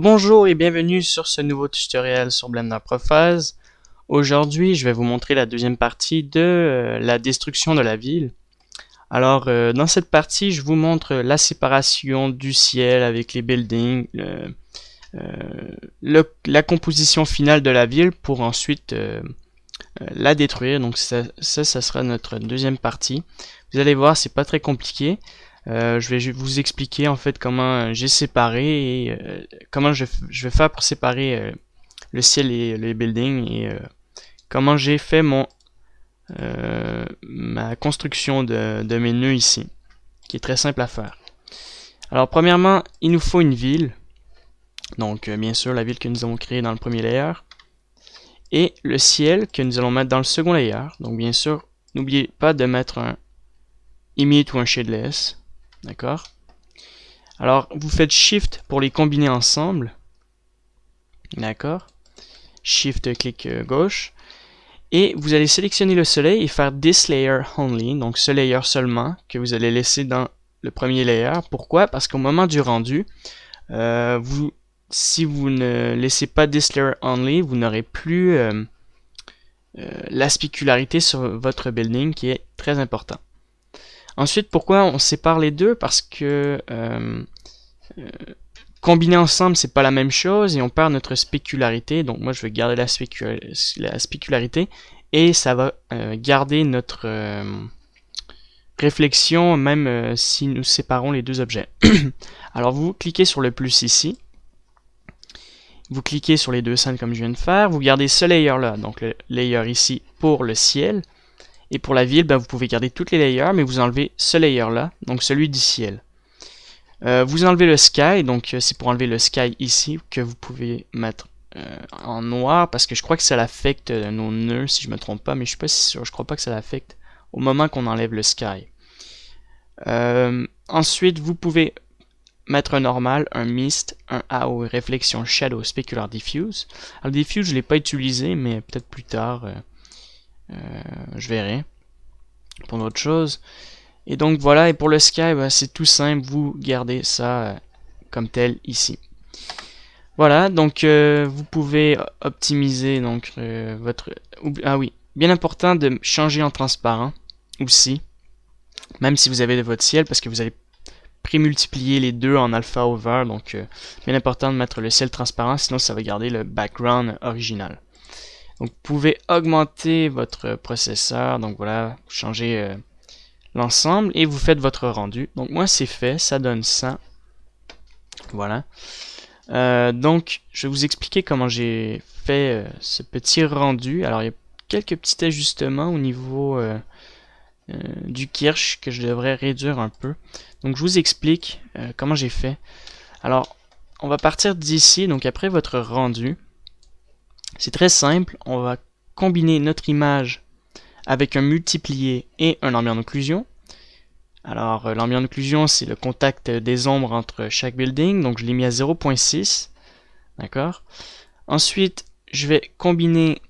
Bonjour et bienvenue sur ce nouveau tutoriel sur Blender Prophase. Aujourd'hui, je vais vous montrer la deuxième partie de la destruction de la ville. Alors, dans cette partie, je vous montre la séparation du ciel avec les buildings, la composition finale de la ville pour ensuite la détruire. Donc ça sera notre deuxième partie. Vous allez voir, c'est pas très compliqué. Je vais vous expliquer en fait comment j'ai séparé et comment je vais faire pour séparer le ciel et les buildings et comment j'ai fait ma construction de mes nœuds ici, qui est très simple à faire. Alors premièrement, il nous faut une ville, donc bien sûr la ville que nous avons créée dans le premier layer, et le ciel que nous allons mettre dans le second layer. Donc bien sûr, n'oubliez pas de mettre un emit ou un shadeless. D'accord? Alors, vous faites Shift pour les combiner ensemble. D'accord? Shift, clic gauche. Et vous allez sélectionner le soleil et faire This Layer Only, donc ce layer seulement, que vous allez laisser dans le premier layer. Pourquoi? Parce qu'au moment du rendu, si vous ne laissez pas This Layer Only, vous n'aurez plus la spécularité sur votre building, qui est très important. Ensuite, pourquoi on sépare les deux? Parce que combiner ensemble, c'est pas la même chose et on perd notre spécularité. Donc moi, je vais garder la spécularité et ça va garder notre réflexion même si nous séparons les deux objets. Alors vous cliquez sur le plus ici. Vous cliquez sur les deux scènes comme je viens de faire. Vous gardez ce layer là, donc le layer ici pour le ciel. Et pour la ville, vous pouvez garder toutes les layers, mais vous enlevez ce layer là, donc celui du ciel. Vous enlevez le sky, donc c'est pour enlever le sky ici, que vous pouvez mettre en noir, parce que je crois que ça l'affecte nos nœuds, si je me trompe pas, mais je suis pas si sûr, je crois pas que ça l'affecte au moment qu'on enlève le sky. Ensuite, vous pouvez mettre un normal, un mist, un AO, réflexion, shadow, specular, diffuse. Alors diffuse, je l'ai pas utilisé, mais peut-être plus tard. Je verrai pour d'autres choses. Et donc voilà, et pour le sky, c'est tout simple, vous gardez ça comme tel ici. Voilà, donc vous pouvez optimiser donc votre... Ah oui, bien important de changer en transparent aussi, même si vous avez votre ciel, parce que vous allez prémultiplier les deux en alpha over, donc bien important de mettre le ciel transparent, sinon ça va garder le background original. Donc vous pouvez augmenter votre processeur, donc voilà, vous changez l'ensemble et vous faites votre rendu. Donc moi c'est fait, ça donne 100. Voilà. Donc je vais vous expliquer comment j'ai fait ce petit rendu. Alors il y a quelques petits ajustements au niveau du Kirsch que je devrais réduire un peu. Donc je vous explique comment j'ai fait. Alors on va partir d'ici, donc après votre rendu. C'est très simple, on va combiner notre image avec un multiplié et un ambient d'occlusion. Alors l'ambient d'occlusion, c'est le contact des ombres entre chaque building, donc je l'ai mis à 0.6. D'accord? Ensuite, je vais combiner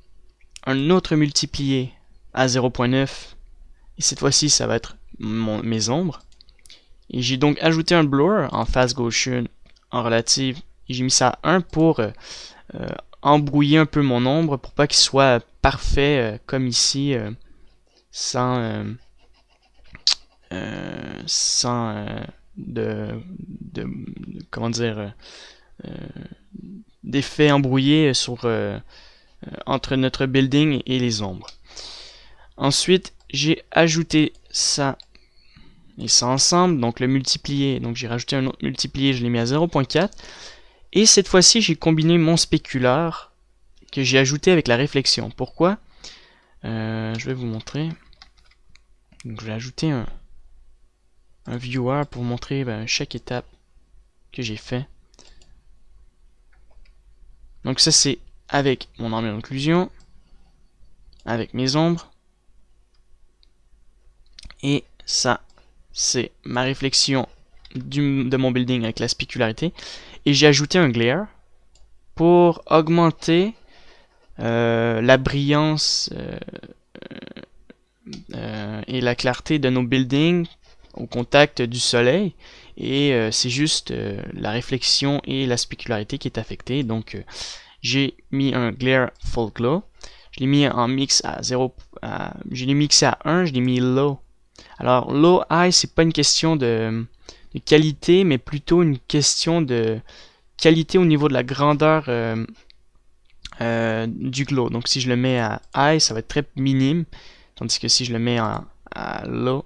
un autre multiplié à 0.9 et cette fois-ci, ça va être mes ombres. Et j'ai donc ajouté un blur en phase Gaussian en relative et j'ai mis ça à 1 pour embrouiller un peu mon ombre pour pas qu'il soit parfait comme ici sans comment dire d'effet embrouillé sur entre notre building et les ombres. Ensuite j'ai ajouté ça et ça ensemble, donc le multiplié, donc j'ai rajouté un autre multiplié, je l'ai mis à 0.4. Et cette fois-ci, j'ai combiné mon spécular que j'ai ajouté avec la réflexion. Pourquoi? Je vais vous montrer. Donc, je vais ajouter un viewer pour montrer chaque étape que j'ai fait. Donc ça, c'est avec mon ambient d'occlusion, avec mes ombres. Et ça, c'est ma réflexion de mon building avec la spécularité. Et j'ai ajouté un glare pour augmenter la brillance et la clarté de nos buildings au contact du soleil et c'est juste la réflexion et la spécularité qui est affectée. Donc j'ai mis un glare full glow, je l'ai mis en mix à 0, je l'ai mixé à 1, je l'ai mis low. Alors low high, c'est pas une question de qualité, mais plutôt une question de qualité au niveau de la grandeur du glow. Donc si je le mets à high, ça va être très minime, tandis que si je le mets à low,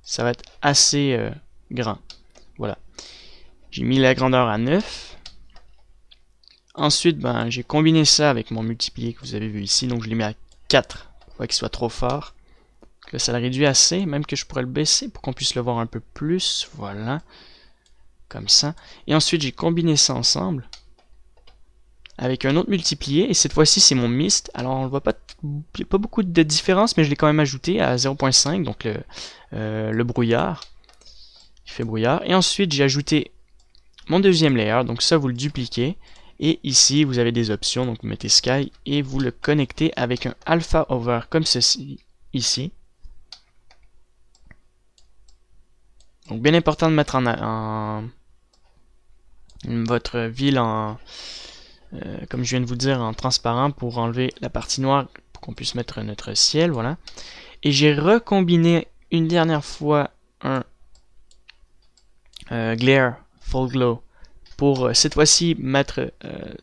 ça va être assez grand. Voilà. J'ai mis la grandeur à 9. Ensuite, ben, j'ai combiné ça avec mon multiplier que vous avez vu ici. Donc je l'ai mis à 4 pour pas qu'il soit trop fort. Donc là, ça le réduit assez, même que je pourrais le baisser pour qu'on puisse le voir un peu plus. Voilà. Comme ça. Et ensuite, j'ai combiné ça ensemble avec un autre multiplier, et cette fois-ci c'est mon mist. Alors on ne voit pas, il n'y a pas beaucoup de différence, mais je l'ai quand même ajouté à 0.5, donc le brouillard, il fait brouillard. Et ensuite j'ai ajouté mon deuxième layer, donc ça vous le dupliquez, et ici vous avez des options, donc vous mettez sky, et vous le connectez avec un alpha over comme ceci, ici. Donc bien important de mettre votre ville en... comme je viens de vous dire, en transparent pour enlever la partie noire, pour qu'on puisse mettre notre ciel, voilà. Et j'ai recombiné une dernière fois un glare full glow pour cette fois-ci mettre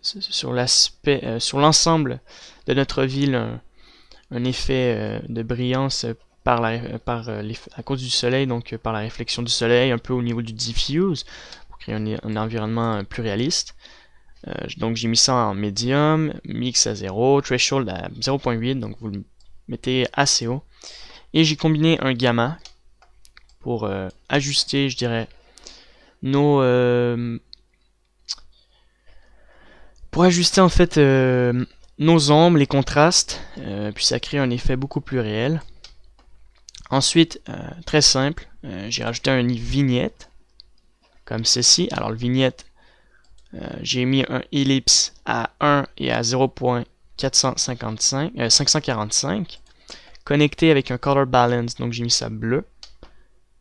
sur l'aspect, sur l'ensemble de notre ville un effet de brillance à cause du soleil, donc par la réflexion du soleil, un peu au niveau du diffuse, pour créer un environnement plus réaliste. Donc j'ai mis ça en medium, mix à 0, threshold à 0.8, donc vous le mettez assez haut. Et j'ai combiné un gamma pour ajuster, je dirais, pour ajuster en fait nos ombres, les contrastes, puis ça crée un effet beaucoup plus réel. Ensuite, très simple, j'ai rajouté un vignette, comme ceci. Alors le vignette, j'ai mis un ellipse à 1 et à 0.545, connecté avec un color balance, donc j'ai mis ça bleu,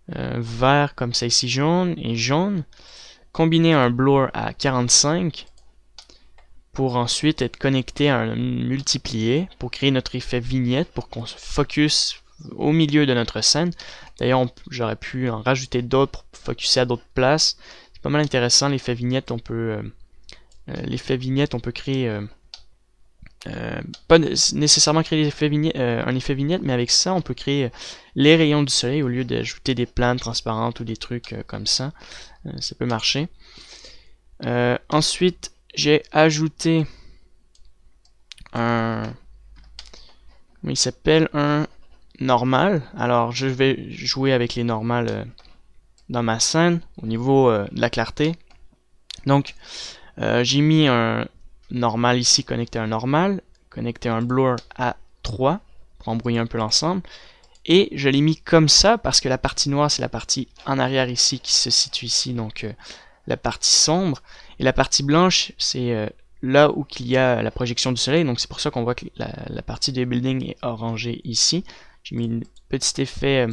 vert comme ça ici jaune et jaune, combiné un blur à 45 pour ensuite être connecté à un multiplier pour créer notre effet vignette pour qu'on se focus au milieu de notre scène. D'ailleurs j'aurais pu en rajouter d'autres pour focuser à d'autres places. C'est pas mal intéressant l'effet vignette. On peut créer pas nécessairement créer un effet vignette, mais avec ça on peut créer les rayons du soleil au lieu d'ajouter des planes transparentes ou des trucs comme ça. Ça peut marcher. Ensuite j'ai ajouté un normal. Alors je vais jouer avec les normales dans ma scène au niveau de la clarté. Donc j'ai mis un normal ici, connecté à un normal, connecté à un blur à 3 pour embrouiller un peu l'ensemble. Et je l'ai mis comme ça parce que la partie noire c'est la partie en arrière ici qui se situe ici, donc la partie sombre. Et la partie blanche c'est là où il y a la projection du soleil, donc c'est pour ça qu'on voit que la partie des buildings est orangée ici. J'ai mis un petit effet,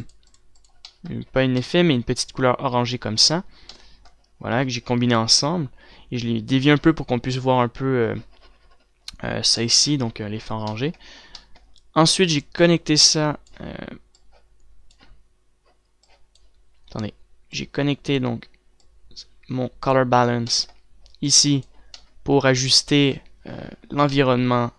pas un effet, mais une petite couleur orangée comme ça. Voilà, que j'ai combiné ensemble. Et je l'ai dévié un peu pour qu'on puisse voir un peu ça ici, donc l'effet orangé. Ensuite, j'ai connecté ça... attendez, j'ai connecté donc mon color balance ici pour ajuster l'environnement,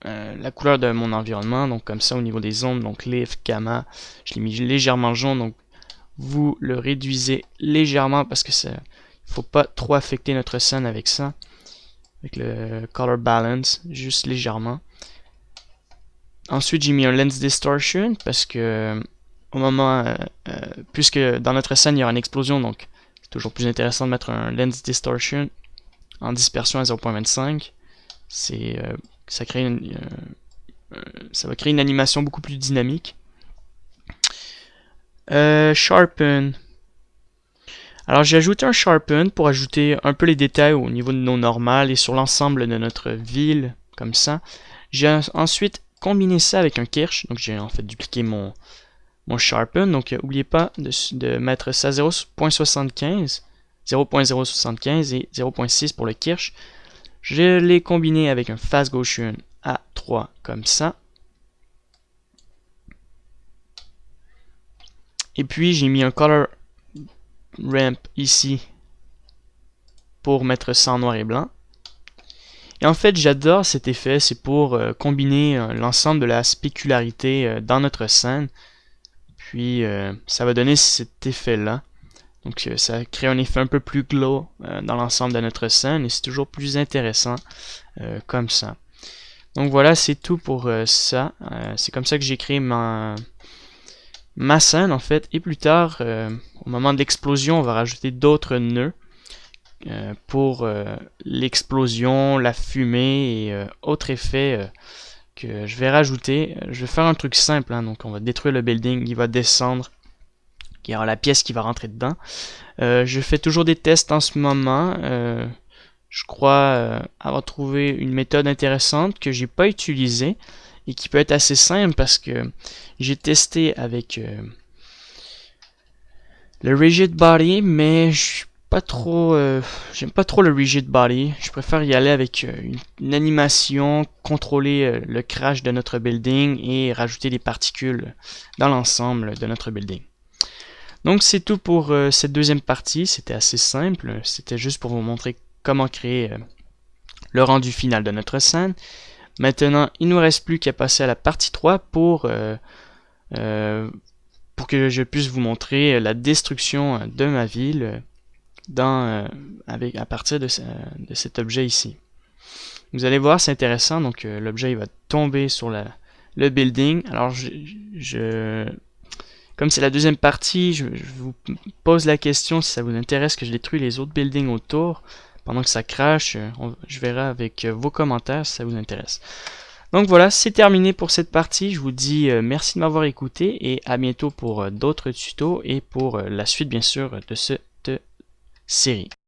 la couleur de mon environnement, donc comme ça au niveau des ombres, donc lift, gamma, je l'ai mis légèrement jaune, donc vous le réduisez légèrement parce que ça, faut pas trop affecter notre scène avec ça, avec le color balance, juste légèrement. Ensuite j'ai mis un lens distortion parce que au moment, puisque dans notre scène il y aura une explosion, donc c'est toujours plus intéressant de mettre un lens distortion en dispersion à 0.25. Ça va créer une animation beaucoup plus dynamique. Sharpen. Alors j'ai ajouté un sharpen pour ajouter un peu les détails au niveau de nos normales et sur l'ensemble de notre ville, comme ça. J'ai ensuite combiné ça avec un Kirsch, donc j'ai en fait dupliqué mon sharpen. Donc n'oubliez pas de mettre ça à 0.75, 0.075 et 0.6 pour le Kirsch. Je l'ai combiné avec un fast Gaussian à 3 comme ça. Et puis j'ai mis un color ramp ici pour mettre ça en noir et blanc. Et en fait, j'adore cet effet, c'est pour combiner l'ensemble de la spécularité dans notre scène. Puis ça va donner cet effet-là. Donc ça crée un effet un peu plus glow dans l'ensemble de notre scène et c'est toujours plus intéressant comme ça. Donc voilà, c'est tout pour ça. C'est comme ça que j'ai créé ma scène en fait. Et plus tard, au moment de l'explosion, on va rajouter d'autres nœuds pour l'explosion, la fumée et autres effets que je vais rajouter. Je vais faire un truc simple, hein, donc on va détruire le building, il va descendre, il y aura la pièce qui va rentrer dedans. Je fais toujours des tests en ce moment. Je crois avoir trouvé une méthode intéressante que j'ai pas utilisée et qui peut être assez simple parce que j'ai testé avec le rigid body, mais je suis pas trop, j'aime pas trop le rigid body. Je préfère y aller avec une animation, contrôler le crash de notre building et rajouter des particules dans l'ensemble de notre building. Donc c'est tout pour cette deuxième partie. C'était assez simple. C'était juste pour vous montrer comment créer le rendu final de notre scène. Maintenant, il ne nous reste plus qu'à passer à la partie 3 pour que je puisse vous montrer la destruction de ma ville à partir de cet objet ici. Vous allez voir, c'est intéressant. Donc l'objet il va tomber sur le building. Alors comme c'est la deuxième partie, je vous pose la question si ça vous intéresse que je détruise les autres buildings autour pendant que ça crache. Je verrai avec vos commentaires si ça vous intéresse. Donc voilà, c'est terminé pour cette partie. Je vous dis merci de m'avoir écouté et à bientôt pour d'autres tutos et pour la suite bien sûr de cette série.